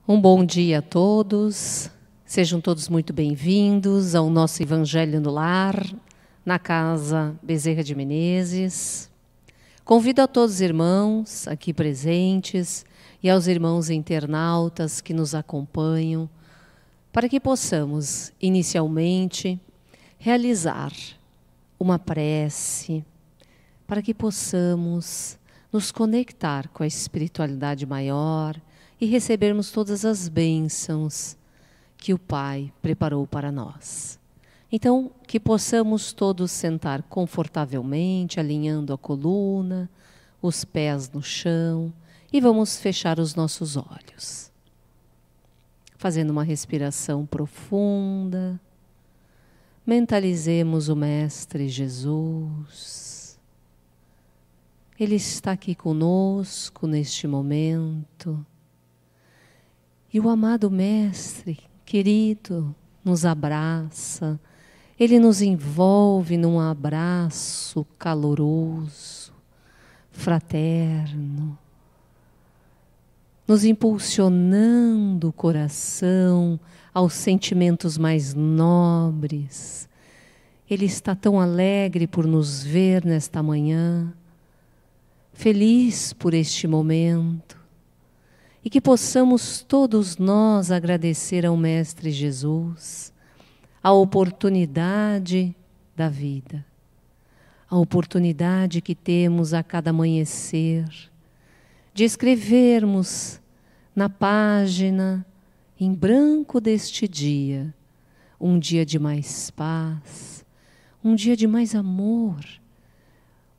Um bom dia a todos, sejam todos muito bem-vindos ao nosso Evangelho no Lar, na Casa Bezerra de Menezes. Convido a todos os irmãos aqui presentes e aos irmãos internautas que nos acompanham, para que possamos, inicialmente, realizar uma prece, para que possamos nos conectar com a espiritualidade maior e recebermos todas as bênçãos que o Pai preparou para nós. Então, que possamos todos sentar confortavelmente, alinhando a coluna, os pés no chão, e vamos fechar os nossos olhos. Fazendo uma respiração profunda, mentalizemos o Mestre Jesus. Ele está aqui conosco neste momento. E o amado Mestre, querido, nos abraça, Ele nos envolve num abraço caloroso, fraterno, nos impulsionando o coração aos sentimentos mais nobres. Ele está tão alegre por nos ver nesta manhã, feliz por este momento. E que possamos todos nós agradecer ao Mestre Jesus a oportunidade da vida, a oportunidade que temos a cada amanhecer de escrevermos na página em branco deste dia, um dia de mais paz, um dia de mais amor,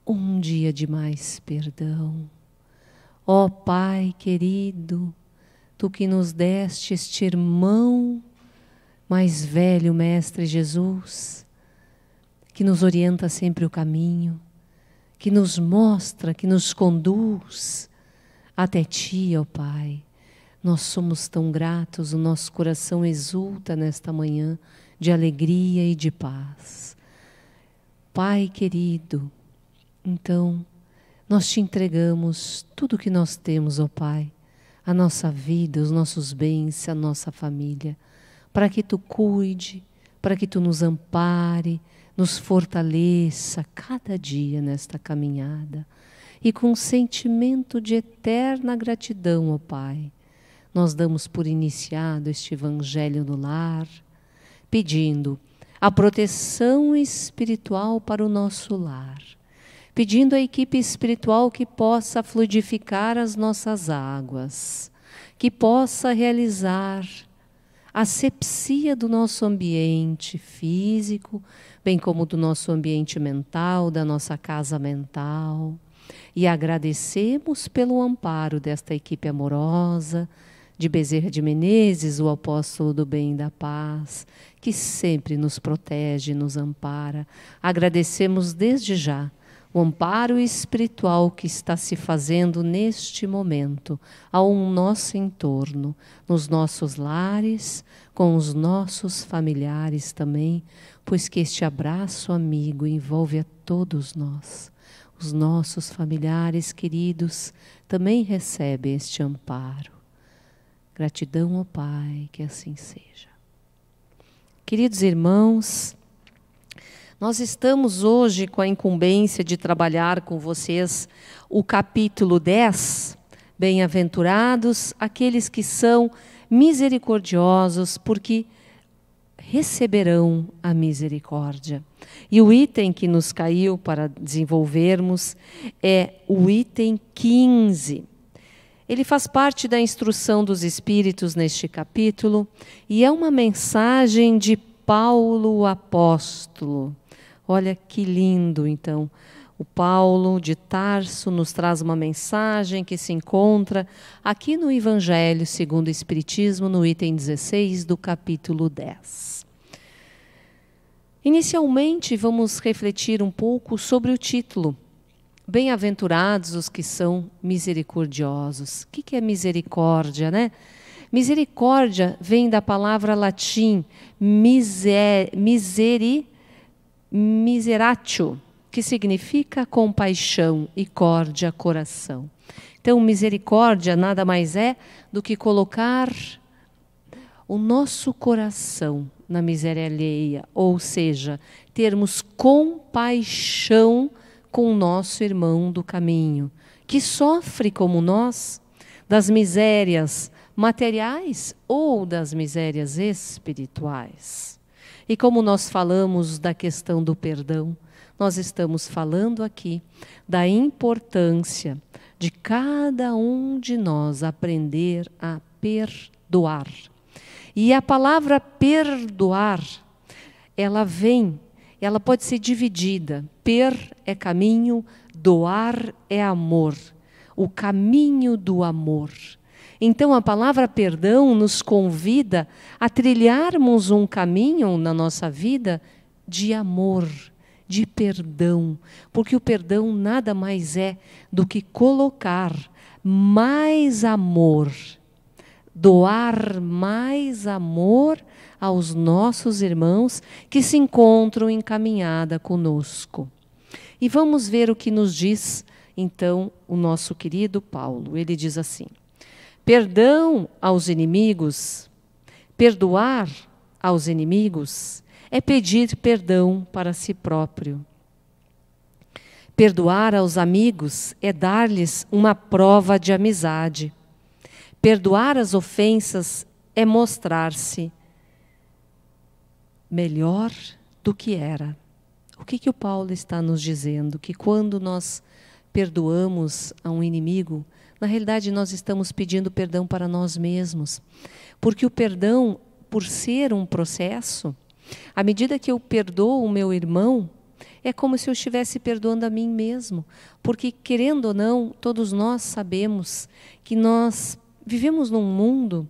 um dia de mais perdão. Ó Pai querido, Tu que nos deste este irmão mais velho, Mestre Jesus, que nos orienta sempre o caminho, que nos mostra, que nos conduz até Ti, ó Pai. Nós somos tão gratos, o nosso coração exulta nesta manhã de alegria e de paz. Pai querido, então, nós Te entregamos tudo o que nós temos, ó Pai, a nossa vida, os nossos bens, a nossa família, para que Tu cuide, para que Tu nos ampare, nos fortaleça cada dia nesta caminhada. E com um sentimento de eterna gratidão, ó Pai, nós damos por iniciado este Evangelho no Lar, pedindo a proteção espiritual para o nosso lar, pedindo à equipe espiritual que possa fluidificar as nossas águas, que possa realizar a asepsia do nosso ambiente físico, bem como do nosso ambiente mental, da nossa casa mental. E agradecemos pelo amparo desta equipe amorosa, de Bezerra de Menezes, o apóstolo do bem e da paz, que sempre nos protege e nos ampara. Agradecemos desde já o amparo espiritual que está se fazendo neste momento ao nosso entorno, nos nossos lares, com os nossos familiares também, pois que este abraço amigo envolve a todos nós. Os nossos familiares queridos também recebem este amparo. Gratidão ao Pai, que assim seja. Queridos irmãos, nós estamos hoje com a incumbência de trabalhar com vocês o capítulo 10, Bem-aventurados aqueles que são misericordiosos, porque receberão a misericórdia. E o item que nos caiu para desenvolvermos é o item 15. Ele faz parte da instrução dos Espíritos neste capítulo e é uma mensagem de Paulo o apóstolo. Olha que lindo, então. O Paulo de Tarso nos traz uma mensagem que se encontra aqui no Evangelho segundo o Espiritismo, no item 16 do capítulo 10. Inicialmente, vamos refletir um pouco sobre o título. Bem-aventurados os que são misericordiosos. O que é misericórdia, né? Misericórdia vem da palavra latim miseratio, que significa compaixão e córdia, coração. Então, misericórdia nada mais é do que colocar o nosso coração na miséria alheia, ou seja, termos compaixão com o nosso irmão do caminho, que sofre como nós, das misérias materiais ou das misérias espirituais. E como nós falamos da questão do perdão, nós estamos falando aqui da importância de cada um de nós aprender a perdoar. E a palavra perdoar, ela pode ser dividida. Per é caminho, doar é amor. O caminho do amor. Então, a palavra perdão nos convida a trilharmos um caminho na nossa vida de amor, de perdão. Porque o perdão nada mais é do que colocar mais amor, doar mais amor aos nossos irmãos que se encontram em caminhada conosco. E vamos ver o que nos diz, então, o nosso querido Paulo. Ele diz assim: perdão aos inimigos, perdoar aos inimigos é pedir perdão para si próprio. Perdoar aos amigos é dar-lhes uma prova de amizade. Perdoar as ofensas é mostrar-se melhor do que era. O que o Paulo está nos dizendo? Que quando nós perdoamos a um inimigo, na realidade nós estamos pedindo perdão para nós mesmos. Porque o perdão, por ser um processo, à medida que eu perdoo o meu irmão, é como se eu estivesse perdoando a mim mesmo. Porque, querendo ou não, todos nós sabemos que nós vivemos num mundo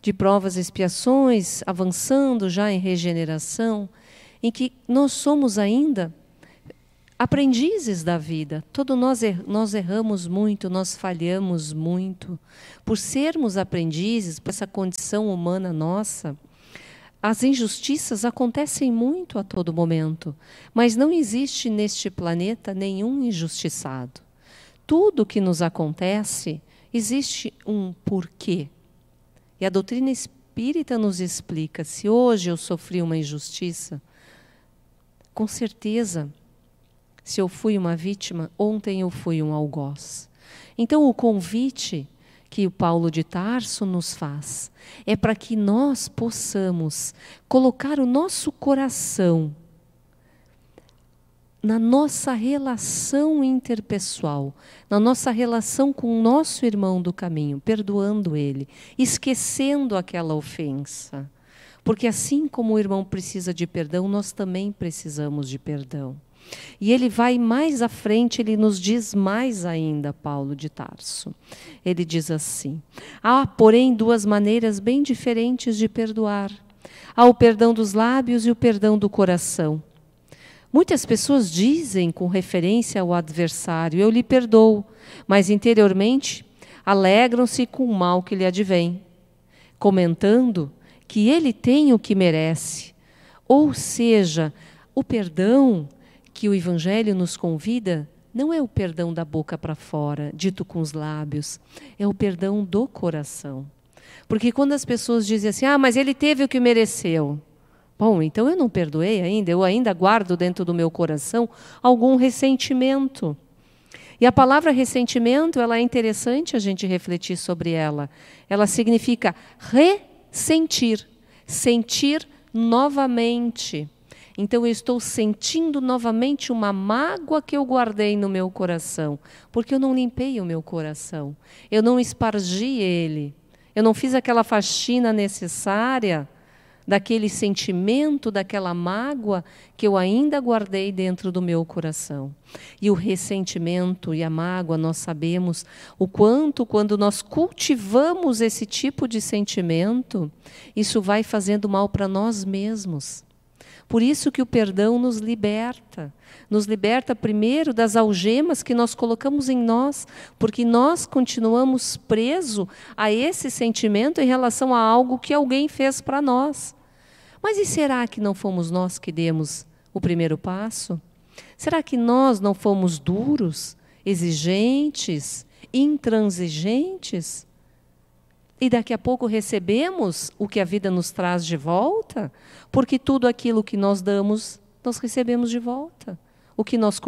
de provas e expiações, avançando já em regeneração, em que nós somos ainda aprendizes da vida. Todos nós erramos muito, nós falhamos muito. Por sermos aprendizes, por essa condição humana nossa, as injustiças acontecem muito a todo momento, mas não existe neste planeta nenhum injustiçado. Tudo que nos acontece, existe um porquê. E a doutrina espírita nos explica: se hoje eu sofri uma injustiça, com certeza, se eu fui uma vítima, ontem eu fui um algoz. Então, o convite que o Paulo de Tarso nos faz é para que nós possamos colocar o nosso coração na nossa relação interpessoal, na nossa relação com o nosso irmão do caminho, perdoando ele, esquecendo aquela ofensa. Porque assim como o irmão precisa de perdão, nós também precisamos de perdão. E ele vai mais à frente, ele nos diz mais ainda, Paulo de Tarso. Ele diz assim: há, porém, duas maneiras bem diferentes de perdoar. Há o perdão dos lábios e o perdão do coração. Muitas pessoas dizem, com referência ao adversário, eu lhe perdoo, mas interiormente alegram-se com o mal que lhe advém, comentando que ele tem o que merece. Ou seja, o perdão que o Evangelho nos convida não é o perdão da boca para fora, dito com os lábios, é o perdão do coração. Porque quando as pessoas dizem assim, mas ele teve o que mereceu. Bom, então eu não perdoei ainda, eu ainda guardo dentro do meu coração algum ressentimento. E a palavra ressentimento, ela é interessante a gente refletir sobre ela. Ela significa ressentir, sentir novamente. Então eu estou sentindo novamente uma mágoa que eu guardei no meu coração, porque eu não limpei o meu coração, eu não espargi ele, eu não fiz aquela faxina necessária daquele sentimento, daquela mágoa que eu ainda guardei dentro do meu coração. E o ressentimento e a mágoa, nós sabemos o quanto, quando nós cultivamos esse tipo de sentimento, isso vai fazendo mal para nós mesmos. Por isso que o perdão nos liberta primeiro das algemas que nós colocamos em nós, porque nós continuamos presos a esse sentimento em relação a algo que alguém fez para nós. Mas e será que não fomos nós que demos o primeiro passo? Será que nós não fomos duros, exigentes, intransigentes, e daqui a pouco recebemos o que a vida nos traz de volta, porque tudo aquilo que nós damos, nós recebemos de volta. O que nós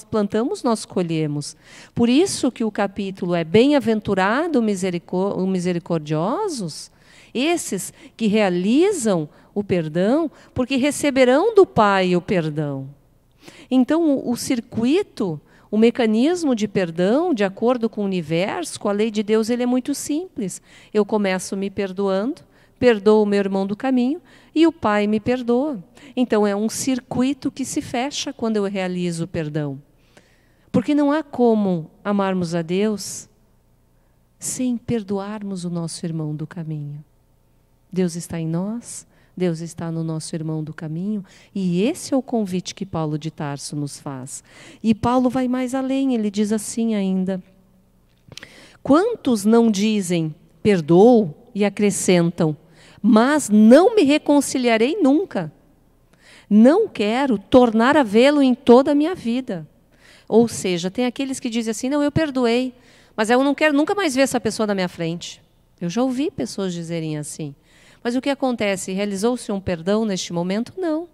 plantamos, nós colhemos. Por isso que o capítulo é bem-aventurado os misericordiosos, esses que realizam o perdão, porque receberão do Pai o perdão. Então, o circuito, o mecanismo de perdão, de acordo com o universo, com a lei de Deus, ele é muito simples. Eu começo me perdoando, perdoo o meu irmão do caminho e o Pai me perdoa. Então, é um circuito que se fecha quando eu realizo o perdão. Porque não há como amarmos a Deus sem perdoarmos o nosso irmão do caminho. Deus está em nós, Deus está no nosso irmão do caminho, e esse é o convite que Paulo de Tarso nos faz. E Paulo vai mais além, ele diz assim ainda: quantos não dizem, perdoo, e acrescentam, mas não me reconciliarei nunca. Não quero tornar a vê-lo em toda a minha vida. Ou seja, tem aqueles que dizem assim, não, eu perdoei, mas eu não quero nunca mais ver essa pessoa na minha frente. Eu já ouvi pessoas dizerem assim. Mas o que acontece? Realizou-se um perdão neste momento? Não.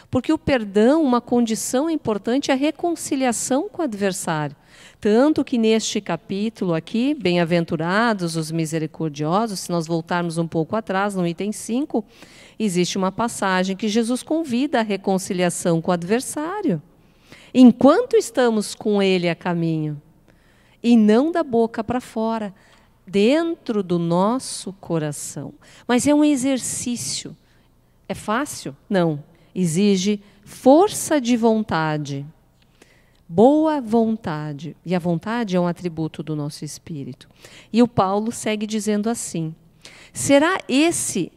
Porque o perdão, uma condição importante, é a reconciliação com o adversário. Tanto que neste capítulo aqui, bem-aventurados os misericordiosos, se nós voltarmos um pouco atrás, no item 5, existe uma passagem que Jesus convida a reconciliação com o adversário. Enquanto estamos com ele a caminho, e não da boca para fora, dentro do nosso coração. Mas é um exercício. É fácil? Não. Exige força de vontade, boa vontade. E a vontade é um atributo do nosso espírito. E o Paulo segue dizendo assim: será esse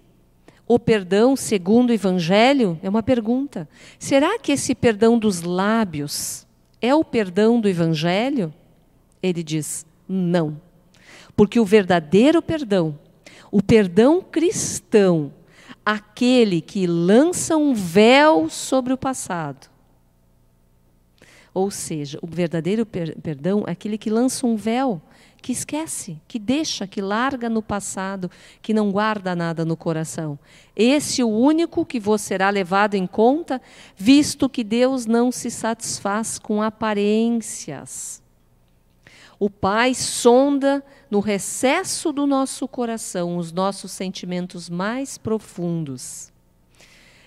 o perdão segundo o Evangelho? É uma pergunta. Será que esse perdão dos lábios é o perdão do Evangelho? Ele diz, não. Porque o verdadeiro perdão, o perdão cristão, aquele que lança um véu sobre o passado. Ou seja, o verdadeiro perdão é aquele que lança um véu, que esquece, que deixa, que larga no passado, que não guarda nada no coração. Esse é o único que vos será levado em conta, visto que Deus não se satisfaz com aparências. O Pai sonda no recesso do nosso coração os nossos sentimentos mais profundos.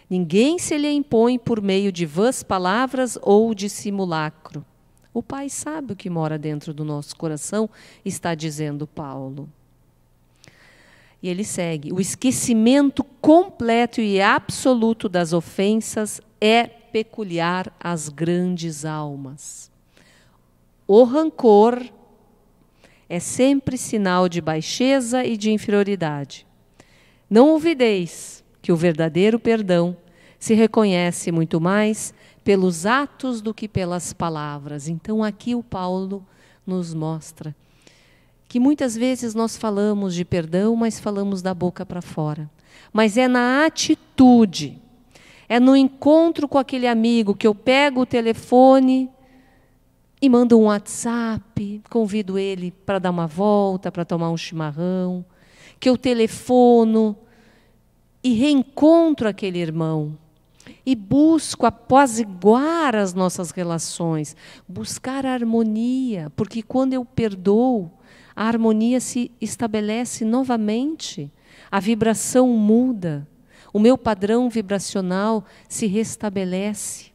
Ninguém se lhe impõe por meio de vãs palavras ou de simulacro. O Pai sabe o que mora dentro do nosso coração, está dizendo Paulo. E ele segue: o esquecimento completo e absoluto das ofensas é peculiar às grandes almas. O rancor é sempre sinal de baixeza e de inferioridade. Não olvideis que o verdadeiro perdão se reconhece muito mais pelos atos do que pelas palavras. Então aqui o Paulo nos mostra que muitas vezes nós falamos de perdão, mas falamos da boca para fora. Mas é na atitude, é no encontro com aquele amigo que eu pego o telefone e mando um WhatsApp, convido ele para dar uma volta, para tomar um chimarrão, que eu telefono e reencontro aquele irmão e busco apaziguar as nossas relações, buscar a harmonia, porque quando eu perdoo, a harmonia se estabelece novamente, a vibração muda, o meu padrão vibracional se restabelece.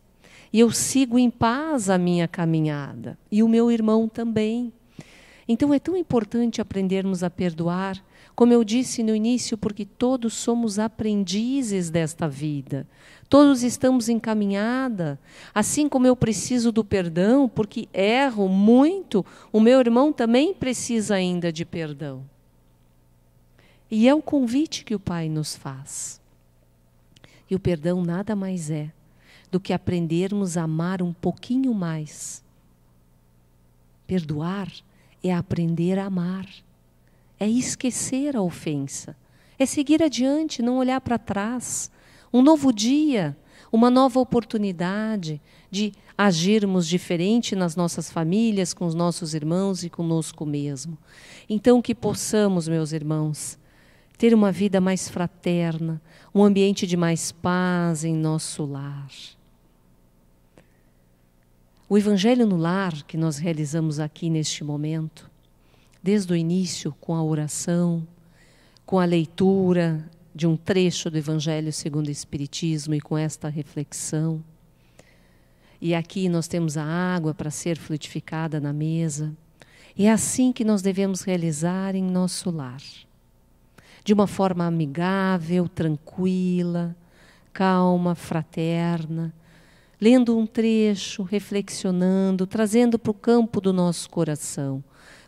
E eu sigo em paz a minha caminhada. E o meu irmão também. Então é tão importante aprendermos a perdoar, como eu disse no início, porque todos somos aprendizes desta vida. Todos estamos em caminhada. Assim como eu preciso do perdão, porque erro muito, o meu irmão também precisa ainda de perdão. E é o convite que o Pai nos faz. E o perdão nada mais é do que aprendermos a amar um pouquinho mais. Perdoar é aprender a amar, é esquecer a ofensa, é seguir adiante, não olhar para trás. Um novo dia, uma nova oportunidade de agirmos diferente nas nossas famílias, com os nossos irmãos e conosco mesmo. Então, que possamos, meus irmãos, ter uma vida mais fraterna, um ambiente de mais paz em nosso lar. O Evangelho no Lar, que nós realizamos aqui neste momento, desde o início com a oração, com a leitura de um trecho do Evangelho segundo o Espiritismo e com esta reflexão. E aqui nós temos a água para ser frutificada na mesa. E é assim que nós devemos realizar em nosso lar. De uma forma amigável, tranquila, calma, fraterna, lendo um trecho, reflexionando, trazendo para o campo do nosso coração.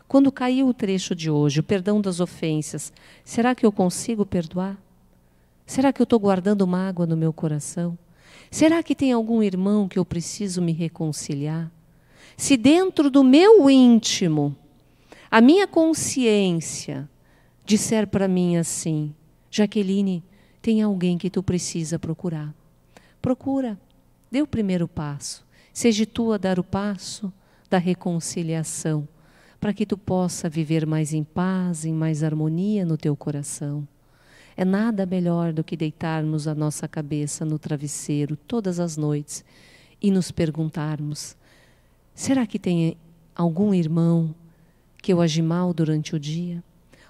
Quando caiu o trecho de hoje, o perdão das ofensas, será que eu consigo perdoar? Será que eu estou guardando mágoa no meu coração? Será que tem algum irmão que eu preciso me reconciliar? Se dentro do meu íntimo, a minha consciência disser para mim assim, Jaqueline, tem alguém que tu precisa procurar. Procura. Dê o primeiro passo. Seja tu a dar o passo da reconciliação, para que tu possa viver mais em paz, em mais harmonia no teu coração. É nada melhor do que deitarmos a nossa cabeça no travesseiro todas as noites e nos perguntarmos, será que tem algum irmão que eu agi mal durante o dia?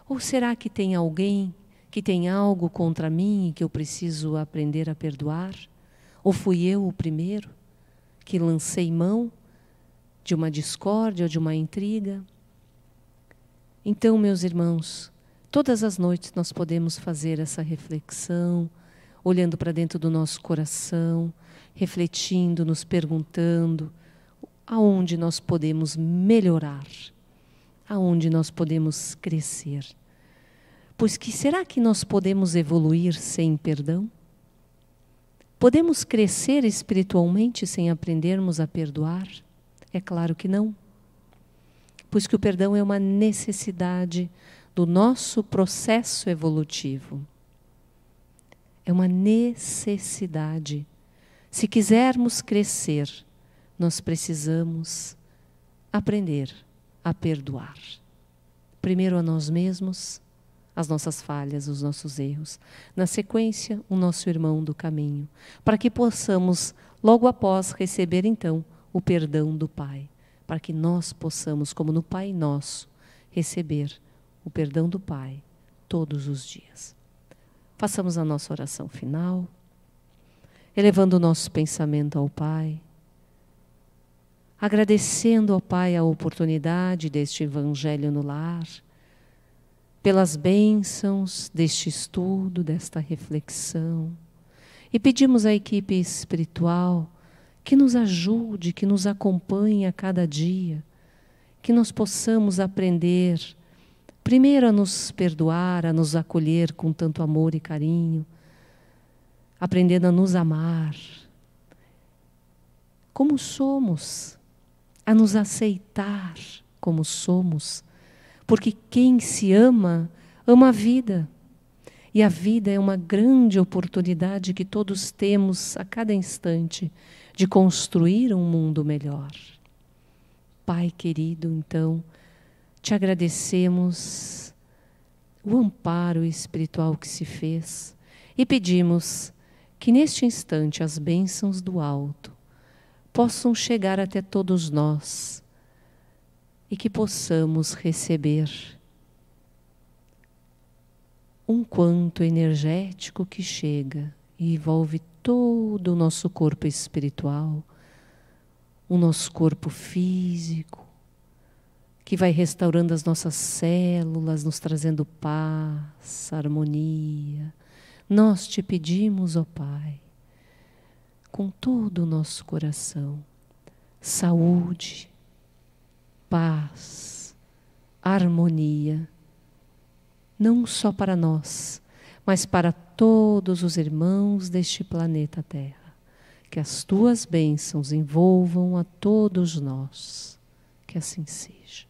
Ou será que tem alguém que tem algo contra mim e que eu preciso aprender a perdoar? Ou fui eu o primeiro que lancei mão de uma discórdia ou de uma intriga? Então, meus irmãos, todas as noites nós podemos fazer essa reflexão, olhando para dentro do nosso coração, refletindo, nos perguntando aonde nós podemos melhorar, aonde nós podemos crescer. Pois que será que nós podemos evoluir sem perdão? Podemos crescer espiritualmente sem aprendermos a perdoar? É claro que não. Pois que o perdão é uma necessidade do nosso processo evolutivo. É uma necessidade. Se quisermos crescer, nós precisamos aprender a perdoar. Primeiro a nós mesmos, as nossas falhas, os nossos erros. Na sequência, o nosso irmão do caminho. Para que possamos, logo após, receber então o perdão do Pai. Para que nós possamos, como no Pai Nosso, receber o perdão do Pai todos os dias. Façamos a nossa oração final, elevando o nosso pensamento ao Pai, agradecendo ao Pai a oportunidade deste Evangelho no lar, pelas bênçãos deste estudo, desta reflexão. E pedimos à equipe espiritual que nos ajude, que nos acompanhe a cada dia, que nós possamos aprender, primeiro a nos perdoar, a nos acolher com tanto amor e carinho, aprendendo a nos amar, como somos, a nos aceitar como somos, porque quem se ama, ama a vida. E a vida é uma grande oportunidade que todos temos a cada instante de construir um mundo melhor. Pai querido, então, te agradecemos o amparo espiritual que se fez e pedimos que neste instante as bênçãos do alto possam chegar até todos nós e que possamos receber um quanto energético que chega e envolve todo o nosso corpo espiritual, o nosso corpo físico, que vai restaurando as nossas células, nos trazendo paz, harmonia. Nós te pedimos, ó Pai, com todo o nosso coração, saúde, paz, harmonia, não só para nós, mas para todos os irmãos deste planeta Terra. Que as tuas bênçãos envolvam a todos nós. Que assim seja.